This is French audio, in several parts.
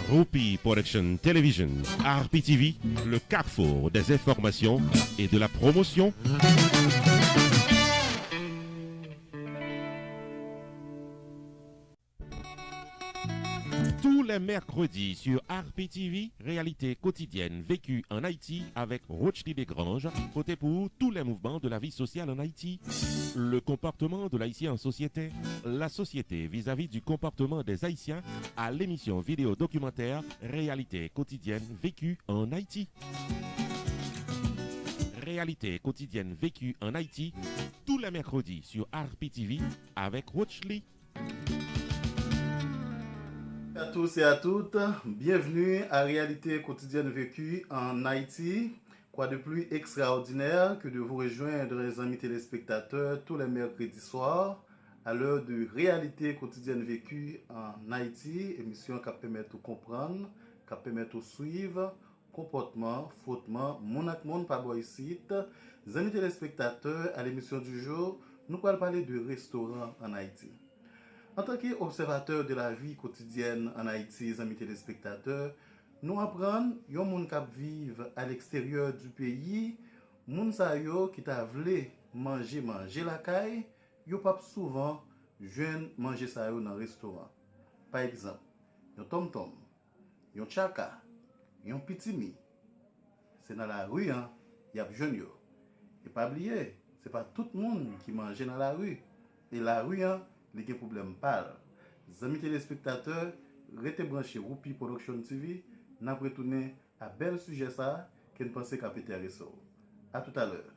Rupi Production Television, RPTV, le carrefour des informations et de la promotion. Tous les mercredis sur RPTV, réalité quotidienne vécue en Haïti avec Rochely Desgranges, côté pour tous les mouvements de la vie sociale en Haïti. Le comportement de l'Haïtien en société, la société vis-à-vis du comportement des Haïtiens à l'émission vidéo documentaire Réalité quotidienne vécue en Haïti. Réalité quotidienne vécue en Haïti, tous les mercredis sur RPTV avec Rochely. À tous et à toutes, bienvenue à Réalité quotidienne vécue en Haïti. Quoi de plus extraordinaire que de vous rejoindre, les amis téléspectateurs, tous les mercredis soirs à l'heure de Réalité quotidienne vécue en Haïti, émission qui permet de comprendre, qui permet de suivre comportement, frottement, mon ak mon pas ici. Les amis téléspectateurs, à l'émission du jour, nous allons parler de restaurants en Haïti. En tant qu'observateur de la vie quotidienne en Haïti, les amis téléspectateurs, nous apprenons yon moun k'ap vive à l'extérieur du pays, moun sa yo qui t'a vle manger la caille, yo pas souvent jeune manger sa yo dans restaurant. Par exemple, yon tom-tom, yon chaka, yon pitimi. C'est dans la rue hein, y a jeune yo. Et pas oublier, c'est pas tout le monde qui mange dans la rue. Et la rue hein, les problèmes parlent. Amis téléspectateurs, restez branchés Rupi Production TV, n'a retourné à bel sujet ça, que nous pensons qu'à intéressant. À tout à l'heure.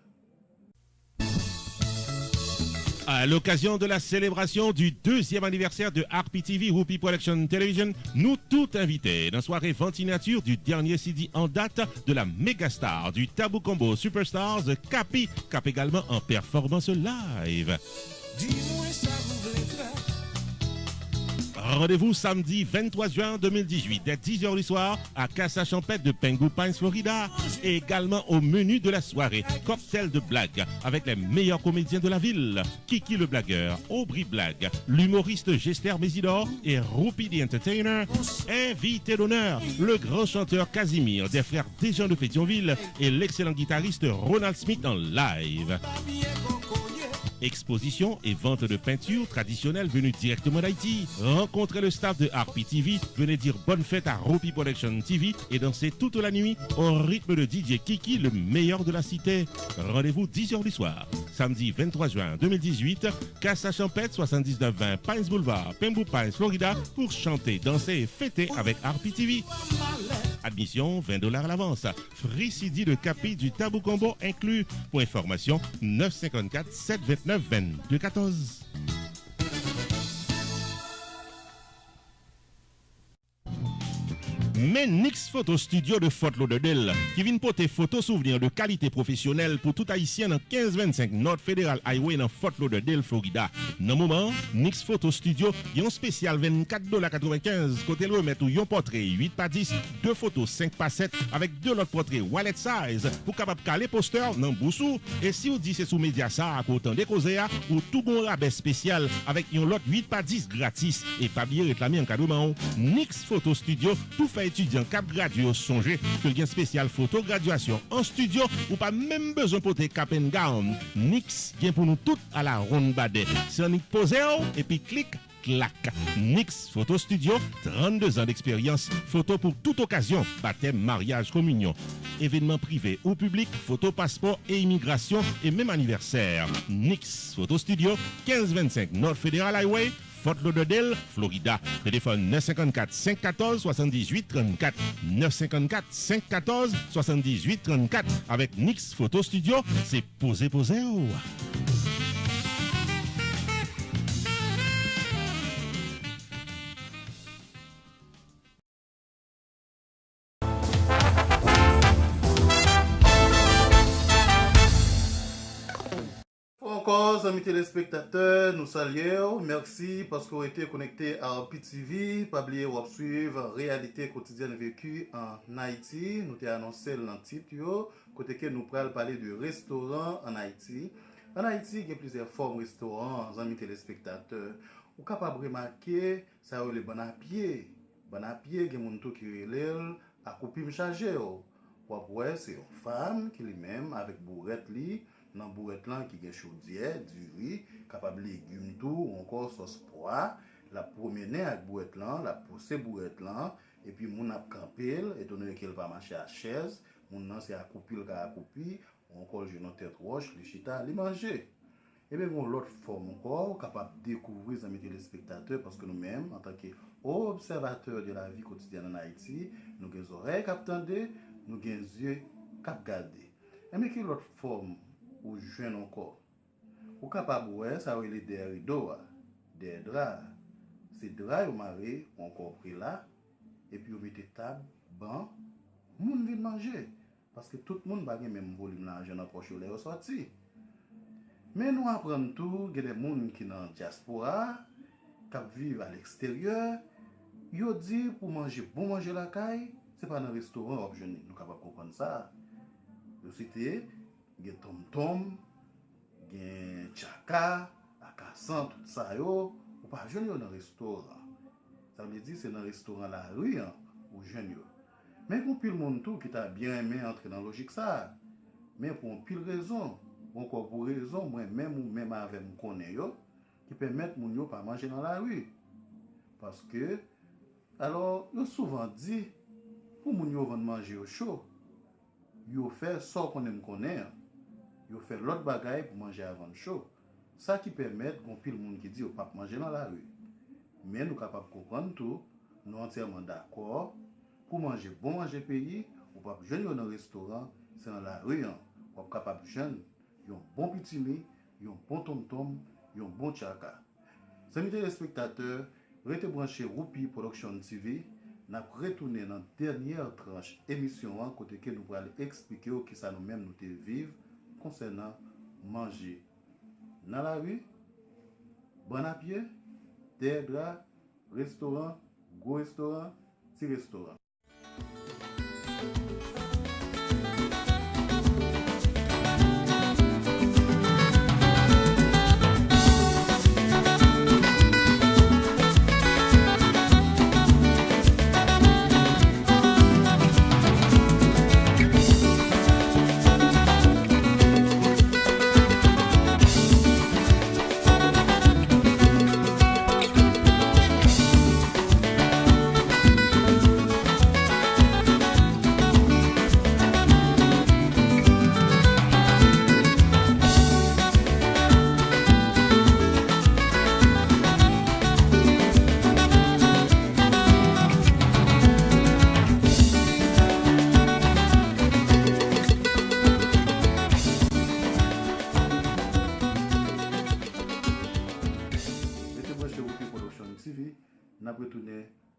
À l'occasion de la célébration du 2e anniversaire de RPTV Rupi Production Television, nous tout invités dans la soirée ventinature du dernier CD en date de la mégastar du Tabou Combo Superstars, Capi, cap également en performance live. Dis-moi ça vous voulez faire. Rendez-vous samedi 23 juin 2018 dès 10h du soir à Casa Champêtre de Pengu Pines, Florida. Et également au menu de la soirée, cocktail de blagues avec les meilleurs comédiens de la ville. Kiki le blagueur, Aubry Blague, l'humoriste Gester Mésidor et Rupi the Entertainer. Invité d'honneur, le grand chanteur Casimir des frères Desjans de Pétionville et l'excellent guitariste Ronald Smith en live. Exposition et vente de peintures traditionnelles venues directement d'Haïti. Rencontrez le staff de RPTV, venez dire bonne fête à Rupi Production TV et dansez toute la nuit au rythme de DJ Kiki, le meilleur de la cité. Rendez-vous 10h du soir, samedi 23 juin 2018, Casa Champêtre 7920 Pines Boulevard, Pembou Pines, Florida, pour chanter, danser et fêter avec RPTV. Admission $20 à l'avance. Free CD de Capi du Tabou Combo inclus. Pour information 954 729 22 14. Mais Nix Photo Studio de Fort Lauderdale qui vient porter photos souvenirs de qualité professionnelle pour tout haïtien dans 1525 North Federal Highway dans Fort Lauderdale, Florida. Dans le moment, Nix Photo Studio y a un spécial $24.95 côté le remettre un portrait 8x10, 2 photos 5x7 avec 2 autres portraits wallet size pour capable caler poster dans boussou. Et si vous dites c'est sous média ça à autant décosé ou tout bon rabais spécial avec un lot 8x10 gratis et pas bien réclamé en cadeau Nix Photo Studio tout fait étudiant cap gradué au songer que gain spécial photo graduation en studio ou pas même besoin pour tes cap and gown. Nix vient pour nous toutes à la ronde badet. C'est un posé et puis clic clac. Nix Photo Studio, 32 ans d'expérience, photo pour toute occasion, baptême, mariage, communion, événements privés ou publics, photo passeport et immigration et même anniversaire. Nix Photo Studio, 1525 North Federal Highway, Fort Lauderdale, Florida. Téléphone 954 514 78 34 954 514 78 34. Avec Nix Photo Studio, c'est posé. Encore, amis téléspectateurs, nous saluons. Merci parce que vous avez été connectés à RPTV. Pas oublier de suivre Réalité quotidienne vécue en Haïti. Nous t'avons annoncé dans le titre, côté que nous pourrons parler de restaurants en Haïti. En Haïti, il y a plusieurs formes de restaurants, amis téléspectateurs. Vous êtes capable de remarquer, ça a les bons à pied. Bon à pied, il y a moun tou qui relève à couper me charger. Ouais, c'est une femme qui lui-même avec bourrette li, dans bourrette là qui a chaudière, du riz, capable légumes tout, ou encore sauce pois, la promener avec bourrette là, la pousser bourrette là, et puis moun a campé, étant donné qu'elle va marcher à chaise, moun nan c'est à couper le à couper, ou encore j'ai une tête roche, le chita, li manger. Et bien, on l'autre forme encore, capable de découvrir les amis téléspectateurs, parce que nous-mêmes, en tant qu'observateurs de la vie quotidienne en Haïti, nous avons des oreilles qui attendent, nous avons des yeux qui regardent. Et bien, quelle autre forme ou jeune encore? Ou capable, ouais, ça va aller des rideaux, des draps. Ces draps, vous marrez, encore pris là, et puis vous mettez table, banc, moun vient manger. Parce que tout le monde va même volume d'argent dans la poche ou sorti. Mais nous apprenons tout, il y a des gens qui sont dans la diaspora, qui vivent à l'extérieur, ils disent pour manger, bon manger la caille, ce n'est pas dans un restaurant, nous sommes capables de comprendre ça. Vous citez, il y a tom-tom, il y a tchaka, akassan, tout ça, ou pas jeune dans un restaurant. Ça veut dire que c'est dans un restaurant la rue, ou jeune. Mais pour le monde tout qui t'a bien aimé entrer dans la logique ça, mais pour pile raison, encore pour raison, moi-même ou même avec mon connaît qui permettent mon yo pas manger dans la rue. Parce que, alors, yo souvent dit, pour mon yo vendre manger au chaud, yo fait ça qu'on aime connaît, yo fait l'autre bagaille pour manger avant le chaud. Ça qui permet qu'on pile monde qui dit yo pas manger dans la rue. Mais nous capables de comprendre tout, nous entièrement d'accord, pour manger bon manger pays, ou pas jeune dans un restaurant, c'est dans la rue, ou pas capable jeune. Yon bon petit lit, yon bon tom-tom, yon bon tchaka. Amis téléspectateurs, restez branchés Roupi Production TV. Nous avons retourné dans la dernière tranche émission côté que nous allons expliquer qui ça nous-mêmes nous vivre concernant manger dans la rue, bon à pied, des draps, restaurant, gros restaurant, petit restaurant.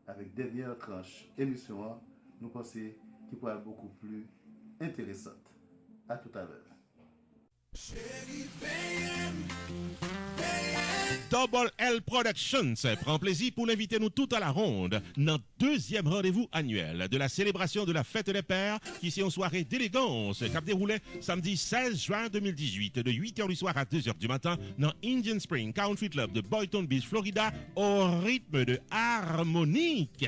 Avec dernière tranche émission, nous pensons qu'il pourra être beaucoup plus intéressante. À tout à l'heure. Double L Productions prend plaisir pour l'inviter nous tout à la ronde dans deuxième rendez-vous annuel de la célébration de la fête des pères qui est une soirée d'élégance qui a déroulé samedi 16 juin 2018 de 8h du soir à 2h du matin dans Indian Spring Country Club de Boynton Beach, Florida au rythme de harmonique.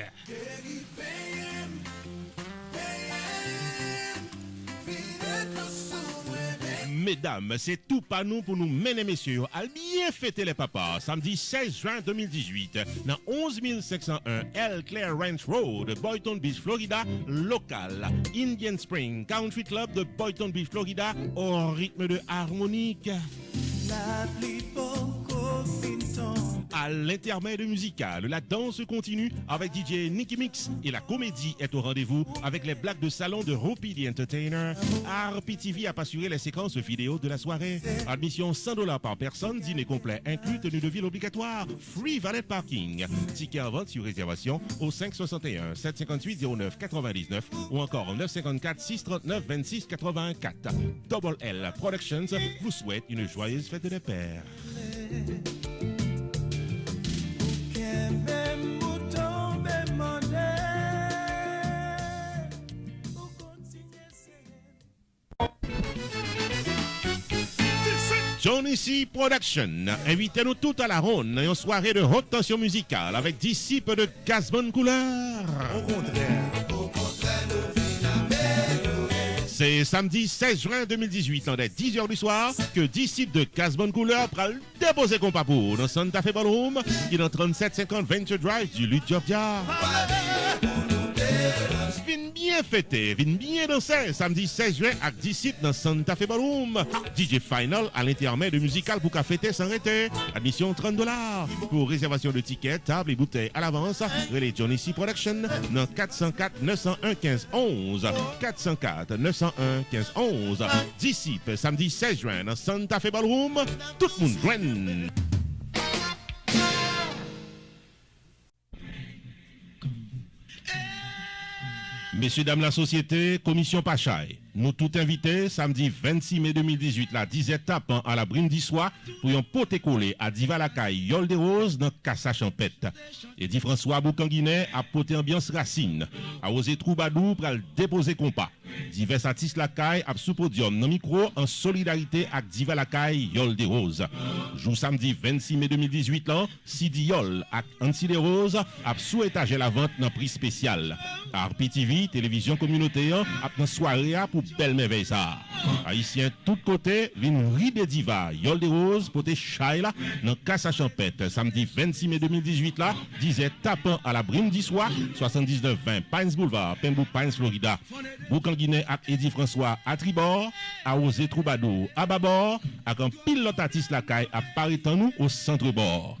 Mesdames, c'est tout pas nous pour nous mener messieurs à bien fêter les papas samedi 16 juin 2018 dans 11501 L. Claire Ranch Road, Boynton Beach, Florida, local Indian Spring Country Club de Boynton Beach, Florida au rythme de harmonique. À l'intermède musical, la danse continue avec DJ Nicky Mix et la comédie est au rendez-vous avec les blagues de salon de Roupi the Entertainer. RPTV a assuré les séquences vidéo de la soirée. Admission $100 par personne, dîner complet inclus, tenue de ville obligatoire, free valet parking. Ticket en vente sur réservation au 561 758 09 99 ou encore 954 639 26 84. Double L Productions vous souhaite une joyeuse fête des pères. Johnny C. Production. Invitez-nous tout à la ronde une soirée de haute tension musicale avec disciples de Casbon Couleur. Au contraire. C'est samedi 16 juin 2018, dès 10h du soir, que disciples de Casbon Couleur pral déposer compas pour dans Santa Fe Ballroom, qui est dans 3750 Venture Drive du Lut Georgia. Vin bien fêté, vin bien danser, samedi 16 juin avec disciples dans Santa Fe Ballroom. DJ Final à l'intermède musical pour qu'à fêter sans arrêter. Admission $30. Pour réservation de tickets, table et bouteilles à l'avance, relais Johnny C. Production dans 404 901 15 11. 404 901 15 11. Disciples, samedi 16 juin dans Santa Fe Ballroom. Tout le monde joigne. Messieurs, dames, la société, commission Pachaï. Nous tout invités, samedi 26 mai 2018, la 10 étape à la brine d'Issois, pour un pote collé à Diva Lacaille, Yol des Roses, dans Cassa Champette. Et dit François Boucanguinet a poté ambiance racine, a osé Troubadou pour le déposer compas. Divers artistes Lacaille a sous podium dans micro en solidarité avec Diva Lacaille, Yol des Roses. Jour samedi 26 mai 2018, là, Sidi Yol avec Anti des Roses a sous étagé la vente dans prix spécial. RP TV, télévision communautaire, a dans soirée pour belle merveille ça. Haïtien tout côté, vin ride diva, Yol des Roses, poté Chaila, dans Cassa Champette, samedi 26 mai 2018 là, disait tapant à la brime d'Issois, 79-20 Pines Boulevard, Pembroke Pines, Florida. Boucanguinet ak Eddie François à tribord, à osé Troubadou à bâbord, avec un pilote artiste Lacaille à Paris nous au centre bord.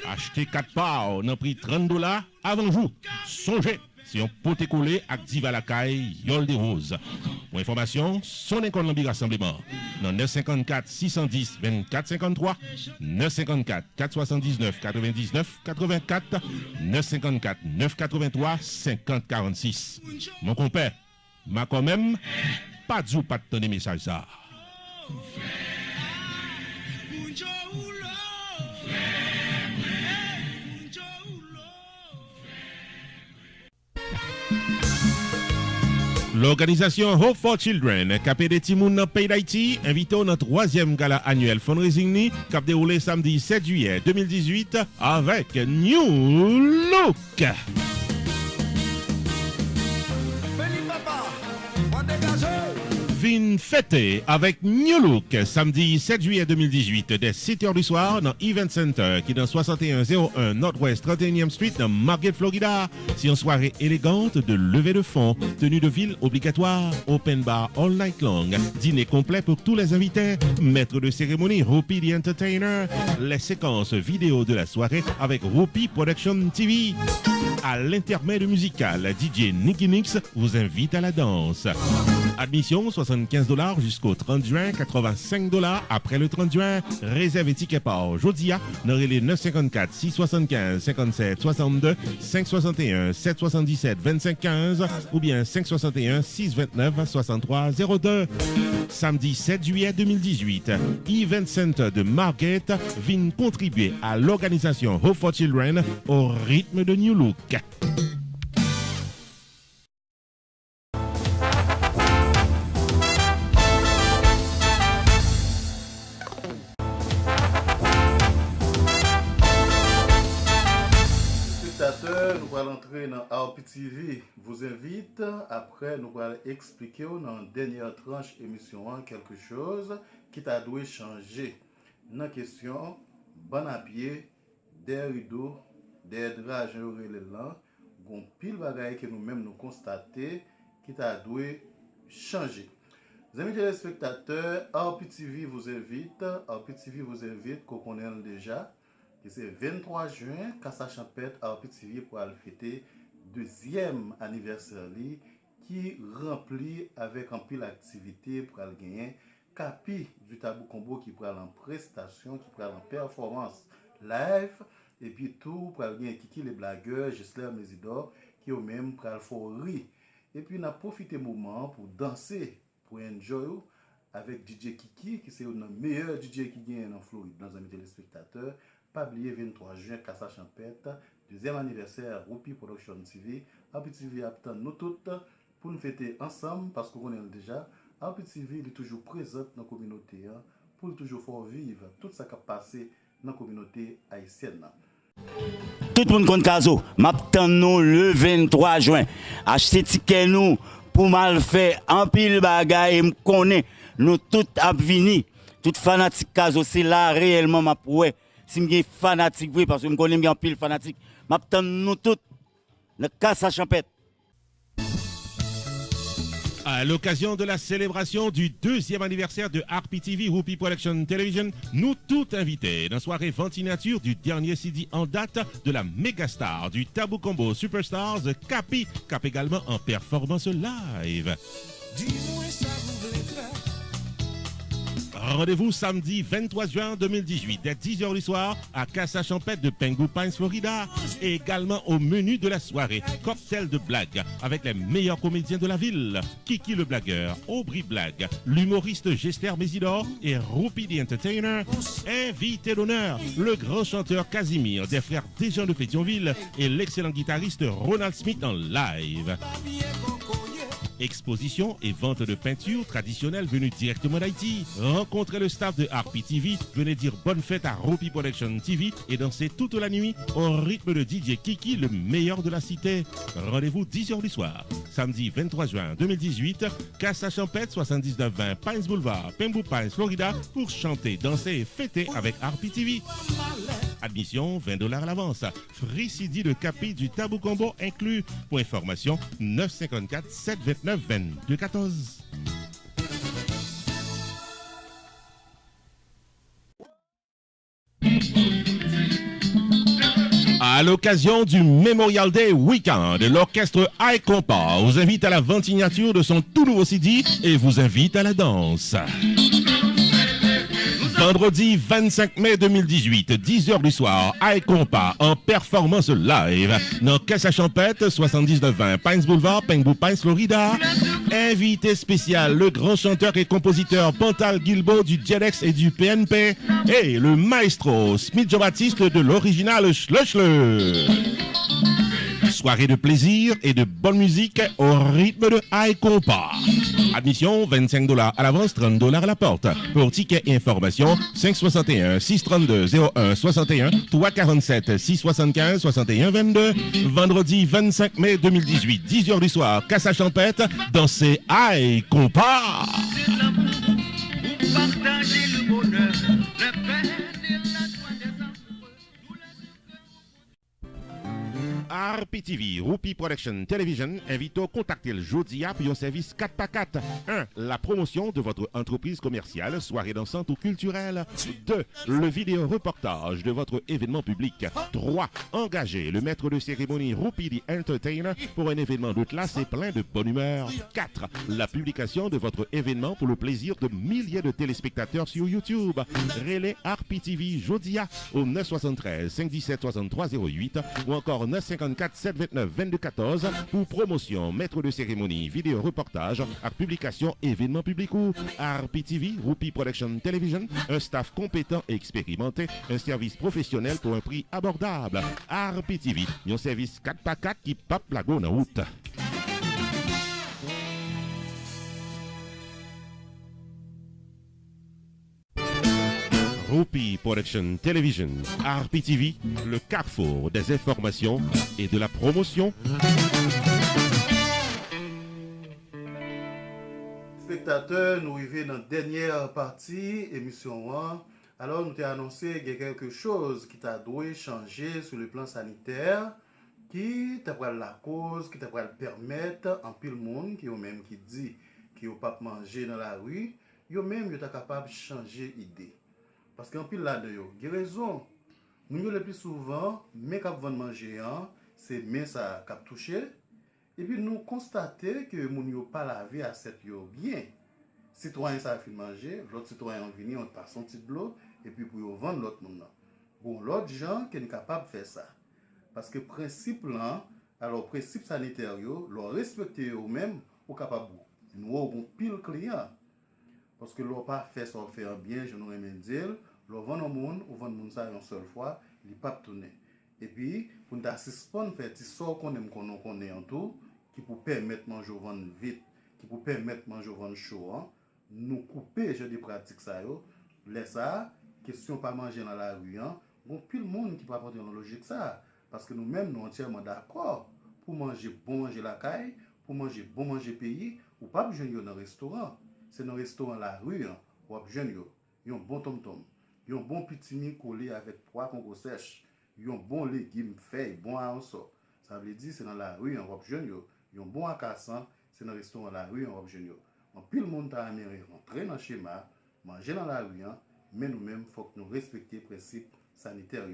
Achetez 4 parts, n'a pris $30 avant vous. Songez. C'est un poté collé avec Diva Lacaille, Yol des Roses. Pour information, son école rassemblement dans 954 610 24 53, 954 479 99 84, 954 983 50 46. Mon compère, m'a quand même pas dû pas te donner message ça. L'organisation Hope for Children, capé des Timoun dans le pays d'Haïti, invité au notre 3e gala annuel fundraising, qui a déroulé samedi 7 juillet 2018 avec New Look. Vin fêté avec New Look samedi 7 juillet 2018 dès 7h du soir dans Event Center qui est dans 6101 Northwest 31e Street dans Margate, Florida. C'est une soirée élégante de levée de fonds, tenue de ville obligatoire, open bar all night long, dîner complet pour tous les invités, maître de cérémonie Rupi the Entertainer, les séquences vidéo de la soirée avec Rupi Production TV. À l'intermède musical, DJ Nicky Nix vous invite à la danse. Admission $75 jusqu'au 30 juin, $85 après le 30 juin. Réserve et ticket par Jodia, dans les 954 675 57 62, 561 777 25 15 ou bien 561 629 63 02. Samedi 7 juillet 2018, Event Center de Margate vient contribuer à l'organisation Hope for Children au rythme de New Look. Nous allons entrer dans RPTV vous invite. Après, nous allons expliquer dans la dernière tranche émission quelque chose qui t'a dû changer. Dans la question, bon à pied, des rideaux, des draps, gon pile bagaille que nous-mêmes nous constater qui t'a dû changer. Les amis téléspectateurs, RPTV vous invite, qu'on connaît déjà. C'est 23 juin, Cassa Champette RPTV pour aller fêter deuxième anniversaire qui remplit avec un pile d'activité pour aller gagner capi du tabou combo qui prend en prestation, qui prend en performance live et puis tout pour aller gagner Kiki les blagueurs, Gisler Mesidor qui au même pour aller faire rire. Et puis on a profité moment pour danser, pour enjoy avec DJ Kiki qui c'est le meilleur DJ qui gagne en Floride dans un téléspectateur. Pas oublier 23 juin, Cassa Champette, deuxième anniversaire, Rupi Production TV. RPTV attend nous toutes pour nous fêter ensemble parce qu'on est déjà. RPTV est toujours présente dans la communauté pour toujours faire vivre tout ça qui a passé dans la communauté haïtienne. Tout le monde compte caso. M'attend nous le 23 juin. Acheter ticket nous pour mal faire en pile bagaille me connaît. Nous tout a vini. Tout fanatique caso c'est là réellement m'a prouvé. Si me fanatique oui parce que me connais bien pile fanatique. M'attend nous tout le casse à champette. À l'occasion de la célébration du 2e anniversaire de RPTV Whoopi Production Television, nous tous invités dans la soirée ventinature du dernier CD en date de la mégastar du Tabou Combo Superstars, Capi, cap également en performance live. Dis-moi ça vous voulez faire. Rendez-vous samedi 23 juin 2018 dès 10h du soir à Casa Champette de Pengu Pines, Florida. Et également au menu de la soirée, cocktail de blagues avec les meilleurs comédiens de la ville. Kiki le blagueur, Aubry Blague, l'humoriste Gester Mésidor et Whoopi the Entertainer. Invité d'honneur, le grand chanteur Casimir des frères Desjans de Pétionville et l'excellent guitariste Ronald Smith en live. Exposition et vente de peintures traditionnelles venues directement d'Haïti. Rencontrez le staff de RPTV, venez dire bonne fête à Whoopi Production TV et dansez toute la nuit au rythme de DJ Kiki, le meilleur de la cité. Rendez-vous 10h du soir, samedi 23 juin 2018, Casa Champette 7920 Pines Boulevard, Pembou Pines, Florida, pour chanter, danser et fêter avec RPTV. Admission $20 à l'avance. Free CD de Capi du Tabou Combo inclus. Pour information, 954 729 22 14. À l'occasion du Memorial Day Weekend, l'orchestre High Compa vous invite à la ventinature de son tout nouveau CD et vous invite à la danse. Vendredi 25 mai 2018, 10h du soir, High Compa en performance live dans Casa Champette, 7920 Pines Boulevard, Pengu Pines, Florida. Invité spécial, le grand chanteur et compositeur Pantal Gilbo du Jedex et du PNP et le maestro Smith Jean-Baptiste de l'original Schluchle. Soirée de plaisir et de bonne musique au rythme de High Compa. Admission $25 à l'avance, $30 à la porte. Pour tickets et informations, 561 632 01 61 347 675 61 22. Vendredi 25 mai 2018, 10h du soir, Casa Champette, dansez High Compa. RPTV, Whoopi Production Television, invite à contacter le jeudi pour un service 4x4. 1. La promotion de votre entreprise commerciale, soirée dansante ou culturelle. 2. Le vidéo reportage de votre événement public. 3. Engager le maître de cérémonie Whoopi the Entertainer pour un événement de classe et plein de bonne humeur. 4. La publication de votre événement pour le plaisir de milliers de téléspectateurs sur YouTube. Relais RPTV Jodia au 973 517 63 08 ou encore 954 729 22 14 pour promotion, maître de cérémonie, vidéo reportage, à publication, événement public ou RPTV, Whoopi Production Television, un staff compétent et expérimenté, un service professionnel pour un prix abordable. RPTV, un service 4x4 qui pape la go en route. Whoopi Production Television, RPTV, le carrefour des informations et de la promotion. Spectateurs, nous arrivons dans la dernière partie émission 1. Alors, nous t'avons annoncé qu'il y a quelque chose qui t'a dû changer sur le plan sanitaire, qui t'a pris la cause, qui t'a pris le permettre en pile monde, qui ont même qui dit qu'ils n'ont pas manger dans la rue, ils ont même été capable de changer d'idée. Parce qu'en pile là-dedans, il y a raison. Nous le plus souvent, mais quand on manger, c'est mais ça qui a touché. Et puis nous constatons que nous n'avons pas lavé à cette eau bien. Citoyen ça a fait manger, l'autre citoyen ont venu, on passe son petit de l'eau, et puis pour vendre l'autre monde. Bon, l'autre gens qui sont capables de faire ça. Parce que principe là, alors principe sanitaire, leur respecter eux-mêmes, ou capable nous avons pile client. Parce que l'on pas fait ça faire bien, je nous aime dire, l'on vend au monde, ou vend monde ça une seule fois, il pas tourner. Et puis pour nous suspendre faire petit sort qu'on aime qu'on connaît en tout, qui pour permettre manger vendre vite, qui pour permettre manger vendre chaud, nous couper je des pratiques ça yo, Laisse ça, question pas manger dans la rue, hein. Bon, plus le monde qui peut apporter une logique ça. Parce que nous-mêmes, nous sommes entièrement d'accord pour manger bon manger la caille, pour manger bon manger pays, ou pas besoin dans un restaurant. C'est dans un restaurant la rue, hein, ou pas besoin un bon tom-tom, un bon petit mi collé avec pois congo sèche, un bon légume fait, bon à so. Ça veut dire c'est dans la rue, on va besoin un bon acassan, c'est dans le restaurant la rue, on va besoin on puis le monde a rentrer dans le schéma, manger dans la rue, hein, mais nous-mêmes, il faut que nous respections les principes sanitaires.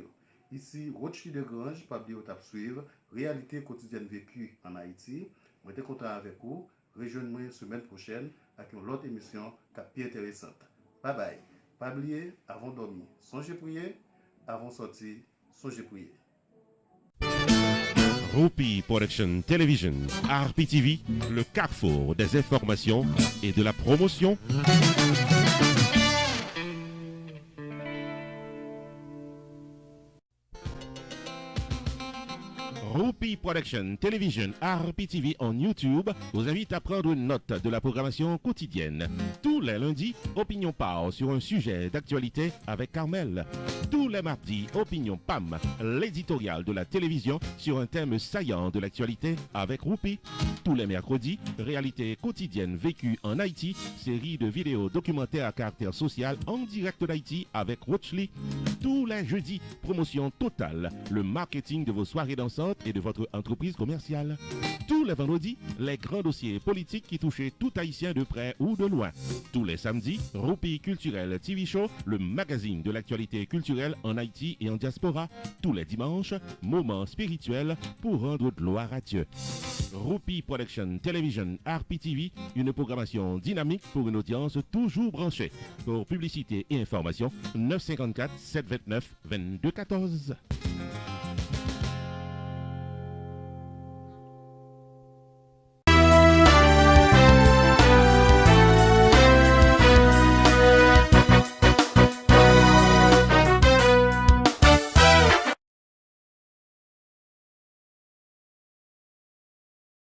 Ici, Rothschi de Grange, pas oublier de suivre, réalité quotidienne vécue en Haïti. Je suis content avec vous. Rejoignez-moi la semaine prochaine avec une autre émission qui est intéressante. Bye bye. Pas oublier, avant de dormir, songez prier. Avant de sortir, songez prier. Rupi Production Television, RPTV, le carrefour des informations et de la promotion. Rupi Production Television RPTV en YouTube vous invite à prendre une note de la programmation quotidienne. Tous les lundis, Opinion Power sur un sujet d'actualité avec Carmel. Tous les mardis, Opinion PAM, l'éditorial de la télévision sur un thème saillant de l'actualité avec Rupi. Tous les mercredis, réalité quotidienne vécue en Haïti, série de vidéos documentaires à caractère social en direct d'Haïti avec Rothschi. Tous les jeudis, promotion totale, le marketing de vos soirées dansantes et de votre entreprise commerciale. Tous les vendredis, les grands dossiers politiques qui touchaient tout Haïtien de près ou de loin. Tous les samedis, Rupi Culturel TV Show, le magazine de l'actualité culturelle en Haïti et en diaspora. Tous les dimanches, moments spirituels pour rendre gloire à Dieu. Rupi Production Television RPTV, une programmation dynamique pour une audience toujours branchée. Pour publicité et information, 954 729 2214.